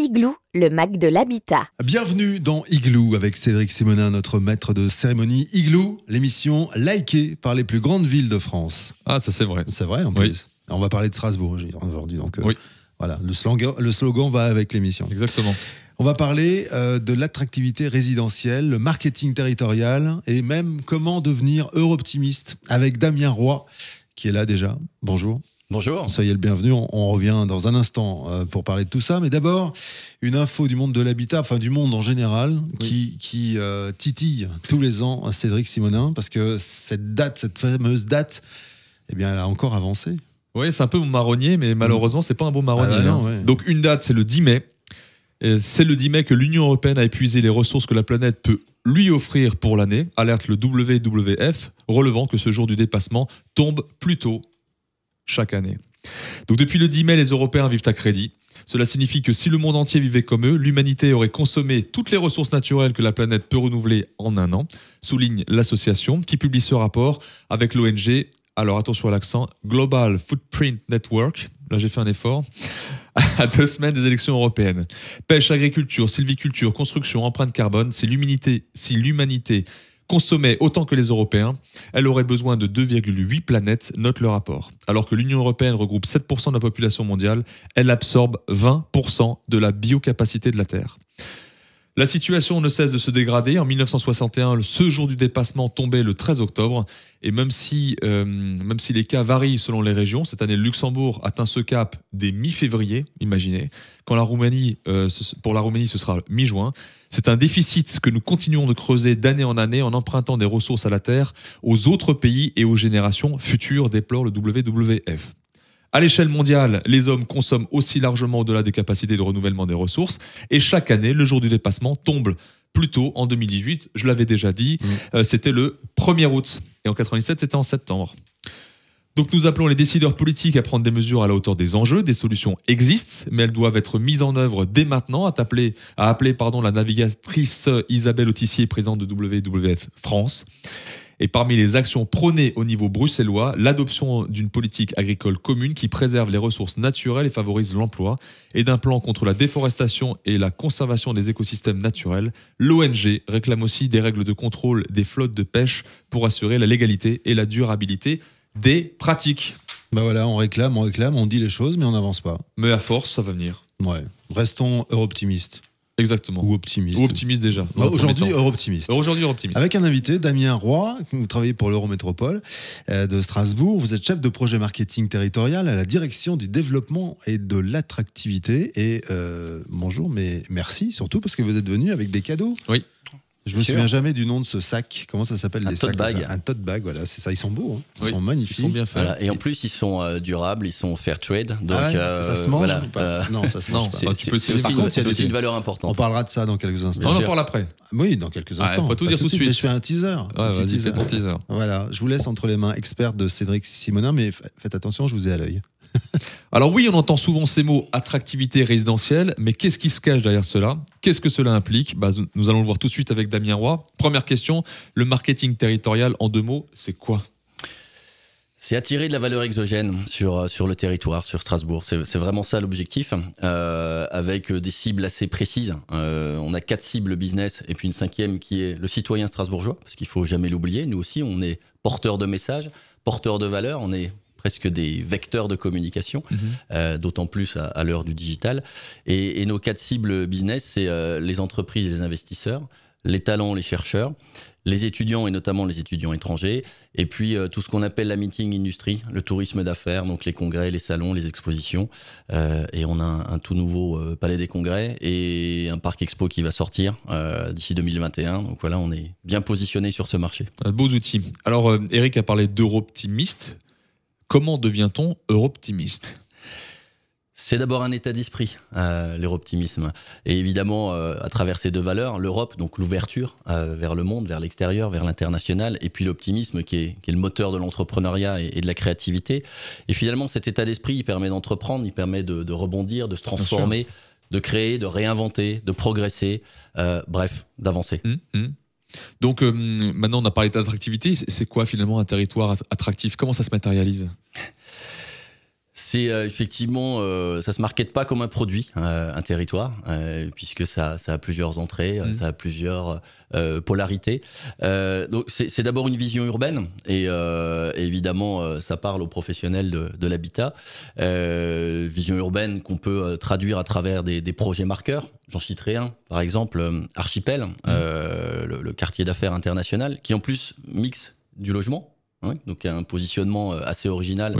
Igloo, le Mac de l'habitat. Bienvenue dans Igloo avec Cédric Simonin, notre maître de cérémonie. Igloo, l'émission likée par les plus grandes villes de France. Ah, ça c'est vrai. C'est vrai en plus. On va parler de Strasbourg aujourd'hui. Donc, oui. Voilà, le slogan va avec l'émission. Exactement. On va parler de l'attractivité résidentielle, le marketing territorial et même comment devenir europtimiste avec Damien Roy qui est là déjà. Bonjour. Bonjour. Soyez le bienvenu. On revient dans un instant pour parler de tout ça. Mais d'abord, une info du monde de l'habitat, enfin du monde en général, qui titille tous les ans Cédric Simonin, parce que cette fameuse date, eh bien, elle a encore avancé. Oui, c'est un peu mon marronnier, mais malheureusement, c'est pas un bon marronnier. Ah bah non, ouais. Donc, une date, c'est le 10 mai. Et c'est le 10 mai que l'Union européenne a épuisé les ressources que la planète peut lui offrir pour l'année, alerte le WWF, relevant que ce jour du dépassement tombe plus tôt chaque année. Donc depuis le 10 mai, les Européens vivent à crédit. Cela signifie que si le monde entier vivait comme eux, l'humanité aurait consommé toutes les ressources naturelles que la planète peut renouveler en un an, souligne l'association qui publie ce rapport avec l'ONG, alors attention à l'accent, Global Footprint Network, là j'ai fait un effort, à 2 semaines des élections européennes. Pêche, agriculture, sylviculture, construction, empreinte carbone, si l'humanité consommait autant que les Européens, elle aurait besoin de 2,8 planètes, note le rapport. Alors que l'Union européenne regroupe 7% de la population mondiale, elle absorbe 20% de la biocapacité de la Terre. La situation ne cesse de se dégrader. En 1961, ce jour du dépassement tombait le 13 octobre. Et même si les cas varient selon les régions, cette année, le Luxembourg atteint ce cap dès mi-février, imaginez. Pour la Roumanie, ce sera mi-juin. C'est un déficit que nous continuons de creuser d'année en année en empruntant des ressources à la Terre aux autres pays et aux générations futures, déplore le WWF. À l'échelle mondiale, les hommes consomment aussi largement au-delà des capacités de renouvellement des ressources. Et chaque année, le jour du dépassement tombe plus tôt. En 2018, je l'avais déjà dit, c'était le 1er août. Et en 97, c'était en septembre. Donc nous appelons les décideurs politiques à prendre des mesures à la hauteur des enjeux. Des solutions existent, mais elles doivent être mises en œuvre dès maintenant, à appeler la navigatrice Isabelle Autissier, présidente de WWF France. Et parmi les actions prônées au niveau bruxellois, l'adoption d'une politique agricole commune qui préserve les ressources naturelles et favorise l'emploi, et d'un plan contre la déforestation et la conservation des écosystèmes naturels. L'ONG réclame aussi des règles de contrôle des flottes de pêche pour assurer la légalité et la durabilité des pratiques. Bah voilà, on réclame, on dit les choses, mais on n'avance pas. Mais à force, ça va venir. Ouais. Restons optimistes. Exactement. Ou optimistes. Ou optimistes déjà. Aujourd'hui, optimistes. Aujourd'hui, optimistes. Avec un invité, Damien Roy, vous travaillez pour l'Eurométropole de Strasbourg. Vous êtes chef de projet marketing territorial à la direction du développement et de l'attractivité. Et bonjour, mais merci surtout parce que vous êtes venu avec des cadeaux. Oui. Je me souviens jamais du nom de ce sac. Comment ça s'appelle? Un tote bag. Un tote bag, voilà, c'est ça. Ils sont beaux, hein. Ils Oui, sont magnifiques. Ils sont bien faits. Voilà. Et en plus, ils sont durables, ils sont fair trade. Donc, ça se mange voilà. ou pas? Non, ça se mange Non, pas. tu peux C'est essayer. aussi une valeur On importante. parlera de ça dans quelques instants. On en parle après. Oui, dans quelques instants. On va tout dire tout de suite. Mais je fais un teaser. Ouais, vas-y, fais ton teaser. Voilà, je vous laisse entre les mains expertes de Cédric Simonin, mais faites attention, je vous ai à l'œil. Alors oui, on entend souvent ces mots attractivité résidentielle, mais qu'est-ce qui se cache derrière cela? Qu'est-ce que cela implique? Nous allons le voir tout de suite avec Damien Roy. Première question, le marketing territorial, en 2 mots, c'est quoi? C'est attirer de la valeur exogène sur le territoire, sur Strasbourg. C'est vraiment ça l'objectif, avec des cibles assez précises. On a 4 cibles business et puis une 5e qui est le citoyen strasbourgeois, parce qu'il ne faut jamais l'oublier. Nous aussi, on est porteurs de messages, porteurs de valeurs, on est presque des vecteurs de communication, d'autant plus à l'heure du digital. Et nos 4 cibles business, c'est les entreprises et les investisseurs, les talents, les chercheurs, les étudiants et notamment les étudiants étrangers, et puis tout ce qu'on appelle la meeting industry, le tourisme d'affaires, donc les congrès, les salons, les expositions. Et on a un tout nouveau palais des congrès et un parc expo qui va sortir d'ici 2021. Donc voilà, on est bien positionné sur ce marché. Beaux outils. Alors, Eric a parlé d'europtimiste. Comment devient-on europtimiste? C'est d'abord un état d'esprit, l'europtimisme. Et évidemment, à travers ces 2 valeurs, l'Europe, donc l'ouverture vers le monde, vers l'extérieur, vers l'international, et puis l'optimisme qui est le moteur de l'entrepreneuriat et de la créativité. Et finalement, cet état d'esprit, il permet d'entreprendre, il permet de rebondir, de se transformer, de créer, de réinventer, de progresser, bref, d'avancer. Donc maintenant on a parlé d'attractivité, c'est quoi finalement un territoire attractif? Comment ça se matérialise? C'est effectivement, ça se markete pas comme un produit, un territoire, puisque ça a plusieurs entrées, ça a plusieurs polarités. Donc c'est d'abord une vision urbaine, et évidemment, ça parle aux professionnels de l'habitat. Vision urbaine qu'on peut traduire à travers des projets marqueurs. J'en citerai un, par exemple, Archipel, le quartier d'affaires international, qui en plus mixe du logement. Oui, donc un positionnement assez original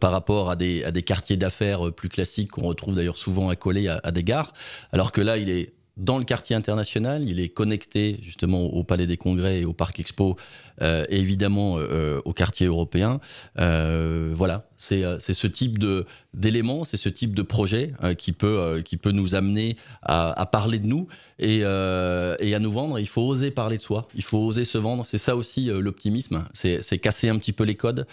par rapport à des quartiers d'affaires plus classiques qu'on retrouve d'ailleurs souvent accolés à des gares, alors que là il est dans le quartier international, il est connecté justement au Palais des Congrès et au Parc Expo, et évidemment au quartier européen. Voilà, c'est ce type d'éléments, c'est ce type de projet qui peut nous amener à parler de nous et à nous vendre. Il faut oser parler de soi, il faut oser se vendre. C'est ça aussi l'optimisme, c'est casser un petit peu les codes,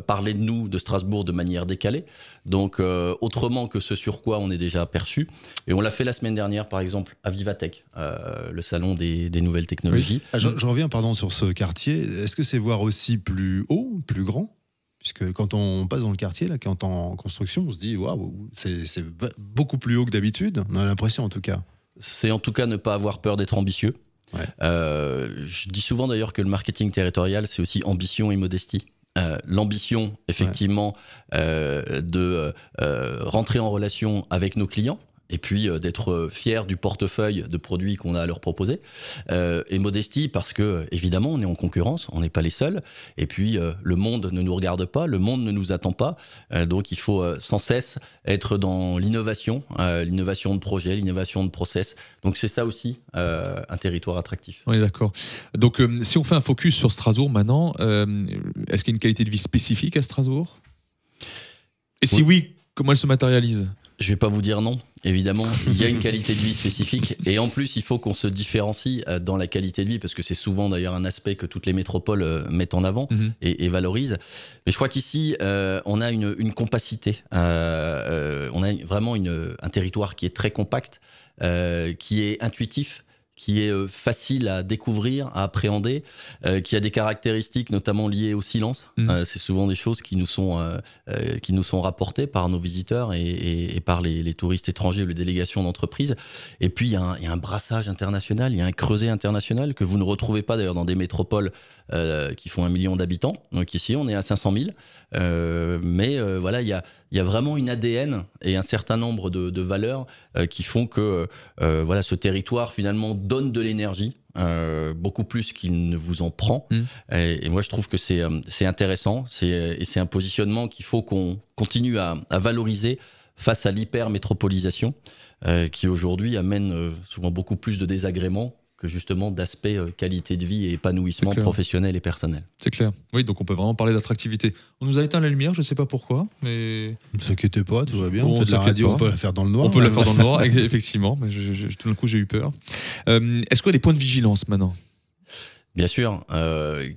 parler de nous, de Strasbourg de manière décalée, donc autrement que ce sur quoi on est déjà perçu. Et on l'a fait la semaine dernière par exemple à Vivatech, le salon des nouvelles technologies. Oui. Je reviens sur ce quartier. Est-ce que c'est voir aussi plus haut, plus grand? Puisque quand on passe dans le quartier, là, quand on est en construction, on se dit waouh, c'est beaucoup plus haut que d'habitude. On a l'impression en tout cas. C'est en tout cas ne pas avoir peur d'être ambitieux. Ouais. Je dis souvent d'ailleurs que le marketing territorial, c'est aussi ambition et modestie. L'ambition, effectivement, de rentrer en relation avec nos clients, et puis d'être fier du portefeuille de produits qu'on a à leur proposer. Et modestie parce que, évidemment, on est en concurrence, on n'est pas les seuls. Et puis, le monde ne nous regarde pas, le monde ne nous attend pas. Donc, il faut sans cesse être dans l'innovation de projet, l'innovation de process. Donc, c'est ça aussi, un territoire attractif. On est d'accord. Donc, si on fait un focus sur Strasbourg maintenant, est-ce qu'il y a une qualité de vie spécifique à Strasbourg? Et si oui, comment elle se matérialise? Je ne vais pas vous dire non, évidemment, il y a une qualité de vie spécifique et en plus il faut qu'on se différencie dans la qualité de vie parce que c'est souvent d'ailleurs un aspect que toutes les métropoles mettent en avant et valorisent. Mais je crois qu'ici on a une compacité, on a vraiment un territoire qui est très compact, qui est intuitif, qui est facile à découvrir, à appréhender, qui a des caractéristiques notamment liées au silence. C'est souvent des choses qui nous sont rapportées par nos visiteurs et par les touristes étrangers ou les délégations d'entreprises. Et puis, il y a un brassage international, il y a un creuset international que vous ne retrouvez pas d'ailleurs dans des métropoles qui font 1 million d'habitants. Donc ici, on est à 500 000. Mais voilà, il y a vraiment une ADN et un certain nombre de valeurs qui font que voilà, ce territoire finalement donne de l'énergie, beaucoup plus qu'il ne vous en prend. Et moi, je trouve que c'est intéressant. Et c'est un positionnement qu'il faut qu'on continue à valoriser face à l'hyper-métropolisation qui aujourd'hui amène souvent beaucoup plus de désagréments que justement d'aspect qualité de vie et épanouissement professionnel et personnel. C'est clair. Oui, donc on peut vraiment parler d'attractivité. On nous a éteint la lumière, je ne sais pas pourquoi, mais... Ne s'inquiétez pas, tout va bien. On fait de la radio, on peut la faire dans le noir. On peut la faire dans le noir, effectivement, mais tout d'un coup j'ai eu peur. Est-ce qu'il y a des points de vigilance maintenant ? Bien sûr,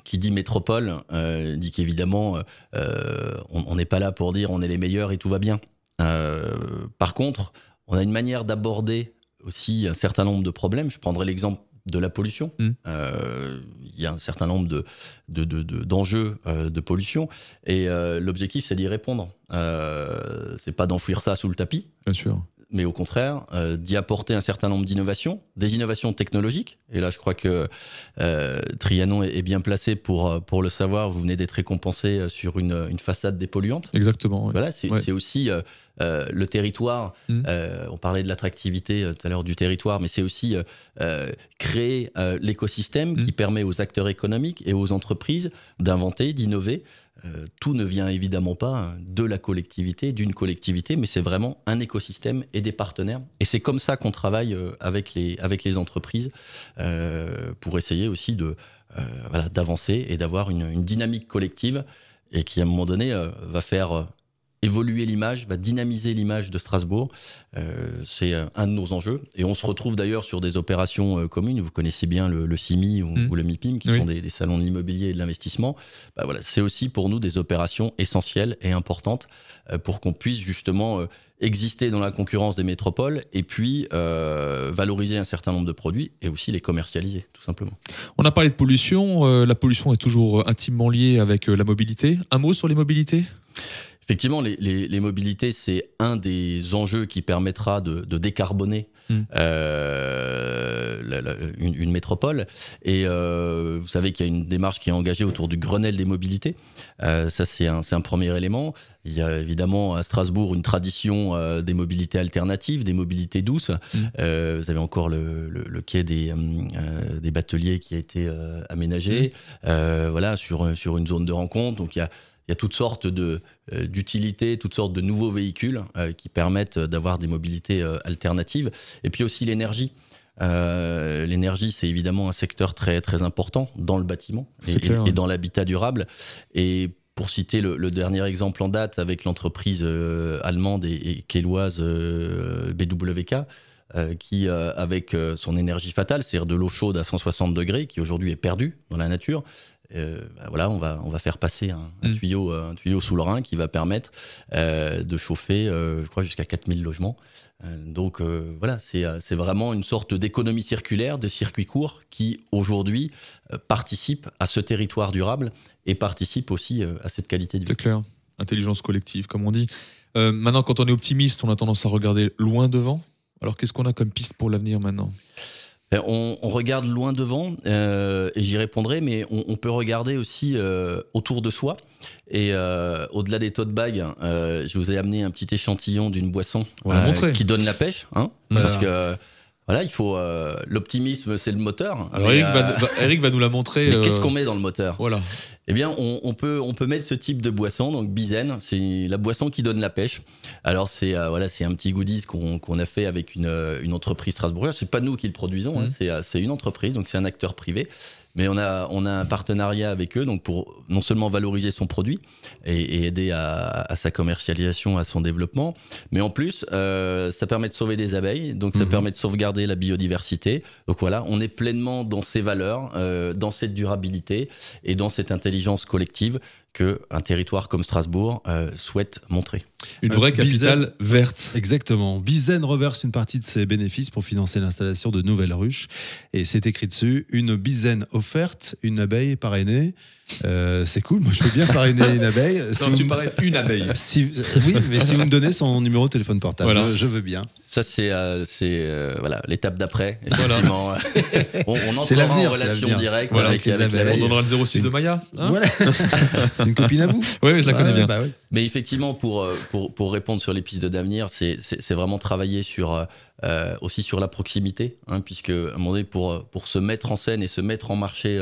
qui dit métropole dit qu'évidemment on n'est pas là pour dire on est les meilleurs et tout va bien. Par contre, on a une manière d'aborder aussi un certain nombre de problèmes. Je prendrai l'exemple de la pollution. Il y a un certain nombre d'enjeux de pollution et l'objectif c'est d'y répondre. C'est pas d'enfouir ça sous le tapis. Bien sûr. Mais au contraire, d'y apporter un certain nombre d'innovations, des innovations technologiques. Et là, je crois que Trianon est bien placé pour le savoir. Vous venez d'être récompensé sur une façade dépolluante. Exactement. Oui. Voilà, c'est aussi le territoire. On parlait de l'attractivité tout à l'heure du territoire, mais c'est aussi créer l'écosystème qui permet aux acteurs économiques et aux entreprises d'inventer, d'innover. Tout ne vient évidemment pas de la collectivité, d'une collectivité, mais c'est vraiment un écosystème et des partenaires. Et c'est comme ça qu'on travaille avec les entreprises pour essayer aussi d'avancer et d'avoir une dynamique collective et qui, à un moment donné, va faire évoluer l'image, va dynamiser l'image de Strasbourg. C'est un de nos enjeux. Et on se retrouve d'ailleurs sur des opérations communes. Vous connaissez bien le CIMI ou le MIPIM, qui sont des salons de l'immobilier et de l'investissement. Voilà, c'est aussi pour nous des opérations essentielles et importantes pour qu'on puisse justement exister dans la concurrence des métropoles et puis valoriser un certain nombre de produits et aussi les commercialiser, tout simplement. On a parlé de pollution. La pollution est toujours intimement liée avec la mobilité. Un mot sur les mobilités ? Effectivement, les mobilités, c'est un des enjeux qui permettra de décarboner une métropole. Et vous savez qu'il y a une démarche qui est engagée autour du Grenelle des mobilités. Ça, c'est un premier élément. Il y a évidemment à Strasbourg une tradition des mobilités alternatives, des mobilités douces. Vous avez encore le quai des bateliers qui a été aménagé voilà, sur une zone de rencontre. Donc il y a toutes sortes d'utilités, toutes sortes de nouveaux véhicules qui permettent d'avoir des mobilités alternatives. Et puis aussi l'énergie. L'énergie, c'est évidemment un secteur très, très important dans le bâtiment et dans l'habitat durable. Et pour citer le dernier exemple en date avec l'entreprise allemande et quéloise BWK, qui, avec son énergie fatale, c'est-à-dire de l'eau chaude à 160 degrés, qui aujourd'hui est perdue dans la nature, voilà, on va faire passer un tuyau sous le Rhin qui va permettre de chauffer, je crois, jusqu'à 4000 logements. Donc voilà, c'est vraiment une sorte d'économie circulaire, de circuit court qui aujourd'hui participe à ce territoire durable et participe aussi à cette qualité de vie. C'est clair, intelligence collective comme on dit. Maintenant, quand on est optimiste, on a tendance à regarder loin devant. Alors qu'est-ce qu'on a comme piste pour l'avenir maintenant ? On regarde loin devant et j'y répondrai, mais on peut regarder aussi autour de soi. Et au-delà des tote bags, je vous ai amené un petit échantillon d'une boisson qui donne la pêche. Hein, parce que voilà, il faut l'optimisme, c'est le moteur. Alors Eric va nous la montrer. Mais qu'est-ce qu'on met dans le moteur ? Voilà. Eh bien, on peut mettre ce type de boisson, donc Bizen, c'est la boisson qui donne la pêche. Alors c'est un petit goodies qu'on a fait avec une entreprise strasbourgeoise. C'est pas nous qui le produisons, c'est une entreprise, donc c'est un acteur privé. Mais on a un partenariat avec eux, donc pour non seulement valoriser son produit et aider à sa commercialisation, à son développement, mais en plus, ça permet de sauver des abeilles, donc ça permet de sauvegarder la biodiversité. Donc voilà, on est pleinement dans ces valeurs, dans cette durabilité et dans cette intelligence collective qu'un territoire comme Strasbourg souhaite montrer. Une vraie capitale verte. Exactement. Bizen reverse une partie de ses bénéfices pour financer l'installation de nouvelles ruches. Et c'est écrit dessus, une bizaine offerte, une abeille parrainée. C'est cool, moi je veux bien parrainer une abeille. Non, tu parraines une abeille. Oui, mais si vous me donnez son numéro de téléphone portable, voilà. je veux bien. Ça, c'est voilà, l'étape d'après. Effectivement. On entrera en relation directe avec les abeilles. On donnera le 06 de Maya. Hein, voilà. C'est une copine à vous. Oui, je la connais bien. Bah oui. Mais effectivement, pour répondre sur les pistes d'avenir, c'est vraiment travailler aussi sur la proximité, hein, puisque à un moment donné, pour se mettre en scène et se mettre en marché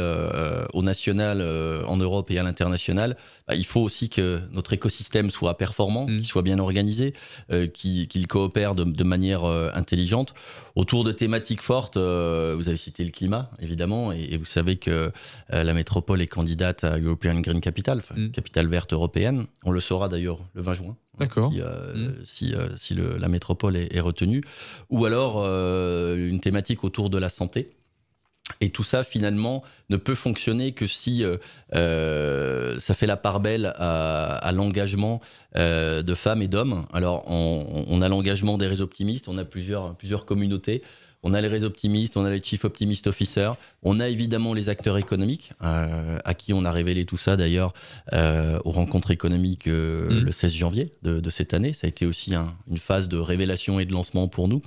au national, en Europe et à l'international, il faut aussi que notre écosystème soit performant, qu'il soit bien organisé, qu'il coopère de manière intelligente autour de thématiques fortes. Vous avez cité le climat, évidemment, et vous savez que la métropole est candidate à European Green Capital, capitale verte européenne. On le saura d'ailleurs le 20 juin. D'accord. Si la métropole est retenue. Ou alors une thématique autour de la santé. Et tout ça, finalement, ne peut fonctionner que si ça fait la part belle à l'engagement de femmes et d'hommes. Alors, on a l'engagement des réseaux optimistes, on a plusieurs communautés. On a les réseaux optimistes, on a les Chief Optimist Officers, on a évidemment les acteurs économiques, à qui on a révélé tout ça d'ailleurs aux rencontres économiques le 16 janvier de cette année. Ça a été aussi une phase de révélation et de lancement pour nous.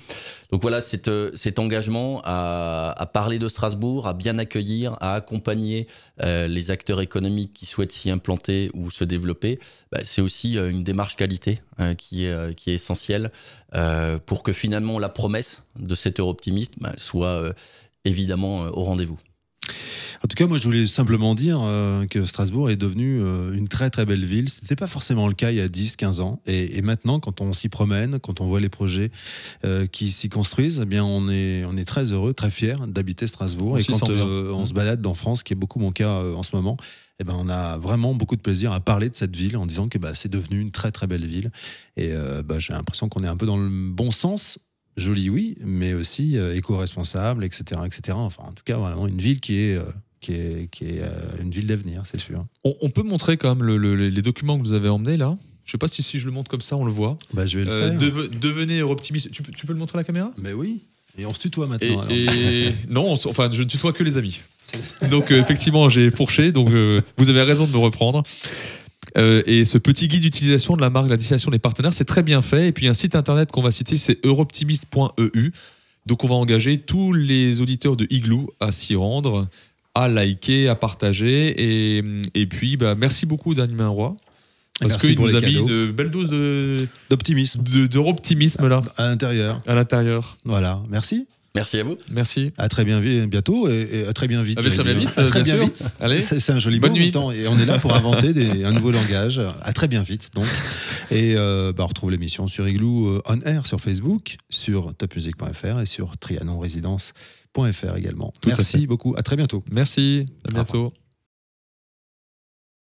Donc voilà, cet engagement à parler de Strasbourg, à bien accueillir, à accompagner les acteurs économiques qui souhaitent s'y implanter ou se développer, c'est aussi une démarche qualité qui est essentielle pour que finalement la promesse de cet euro-optimiste soit évidemment au rendez-vous. En tout cas, moi, je voulais simplement dire que Strasbourg est devenue une très très belle ville. Ce n'était pas forcément le cas il y a 10-15 ans. Et maintenant, quand on s'y promène, quand on voit les projets qui s'y construisent, eh bien, on est très heureux, très fiers d'habiter Strasbourg. Et quand on se balade dans France, qui est beaucoup mon cas en ce moment, eh ben, on a vraiment beaucoup de plaisir à parler de cette ville en disant que c'est devenu une très très belle ville. Et j'ai l'impression qu'on est un peu dans le bon sens. Joli, oui, mais aussi éco-responsable, etc., etc. Enfin, en tout cas, vraiment une ville qui est une ville d'avenir, c'est sûr. On peut montrer quand même les documents que vous avez emmenés là. Je ne sais pas si je le montre comme ça, on le voit. Je vais le faire. Devenez optimiste. Tu peux le montrer à la caméra ? Mais oui. Et on se tutoie maintenant. Non, je ne tutoie que les amis. Donc effectivement, j'ai fourché. Donc vous avez raison de me reprendre. Et ce petit guide d'utilisation de la marque, la destination des partenaires, c'est très bien fait. Et puis un site internet qu'on va citer, c'est europtimist.eu. Donc on va engager tous les auditeurs de Igloo à s'y rendre, à liker, à partager. Et puis merci beaucoup d'Animer Roy. Parce qu'il nous a mis une belle dose d'optimisme, d'europtimisme là. À l'intérieur. À l'intérieur. Voilà, merci. Merci à vous. Merci. À très bientôt et à très bien vite. Très bien vite. À très bien vite. Allez. C'est un joli Bonne mot nuit. en même temps. Et on est là pour inventer un nouveau langage. À très bien vite donc. Et on retrouve l'émission sur Igloo On Air sur Facebook, sur topmusic.fr et sur trianonresidence.fr également. Merci beaucoup. À très bientôt. Merci. À bientôt.